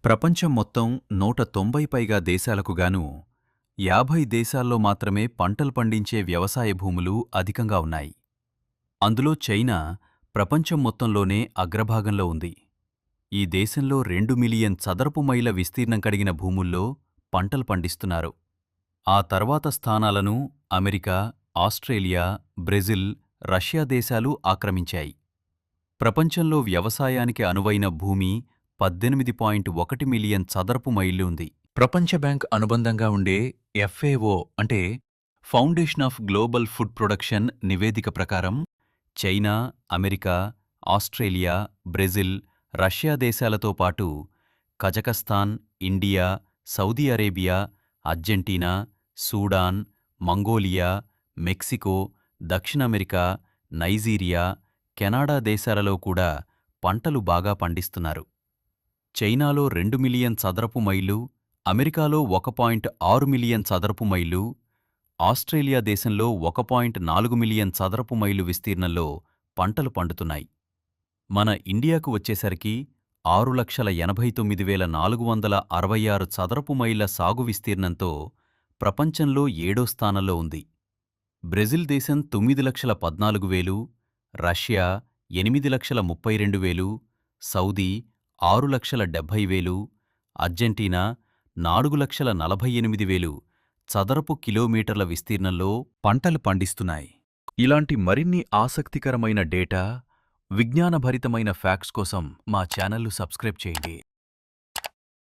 ప్రపంచం మొత్తం 190 పైగా దేశాలకు గాను 50 దేశాల్లో మాత్రమే పంటలు పండించే వ్యవసాయ భూములు అధికంగా ఉన్నాయి. అందులో చైనా ప్రపంచం మొత్తంలోనే అగ్రభాగంలో ఉంది. ఈ దేశంలో 2 మిలియన్ చదరపు మైళ్ళ విస్తీర్ణం కలిగిన భూముల్లో పంటలు పండిస్తున్నారు. ఆ తర్వాత స్థానాలను అమెరికా, ఆస్ట్రేలియా, బ్రెజిల్, రష్యా దేశాలు ఆక్రమించాయి. ప్రపంచంలో వ్యవసాయానికి అనువైన భూమి 18.1 మిలియన్ చదరపు మైళ్ళు ఉంది. ప్రపంచ బ్యాంక్ అనుబంధంగా ఉండే FAO అంటే foundation of global food production నివేదిక ప్రకారం China, America, Australia, Brazil, Russia దేశాలతో పాటు Kazakhstan, India, Saudi Arabia, Argentina, Sudan, Mongolia, Mexico, దక్షిణ అమెరికా, నైజీరియా, కెనడా దేశాలలో కూడా పంటలు బాగా పండిస్తున్నారు. చైనాలో 2 మిలియన్ చదరపు మైళ్ళు, అమెరికాలో 1.6 మిలియన్ చదరపు మైళ్ళు, ఆస్ట్రేలియా దేశంలో 1.4 మిలియన్ చదరపు మైలు విస్తీర్ణంలో పంటలు పండుతున్నాయి. మన ఇండియాకు వచ్చేసరికి 6,89,466 చదరపు మైళ్ళ సాగు విస్తీర్ణంతో ప్రపంచంలో 7వ స్థానంలో ఉంది. బ్రెజిల్ దేశం 9,14,000, రష్యా 8,32,000, సౌదీ 6,70,000, అర్జెంటీనా 4,48,000 చదరపు కిలోమీటర్ల విస్తీర్ణంలో పంటలు పండిస్తున్నాయి. ఇలాంటి మరిన్ని ఆసక్తికరమైన డేటా, విజ్ఞానభరితమైన ఫ్యాక్ట్స్ కోసం మా ఛానల్ను సబ్స్క్రైబ్ చేయండి.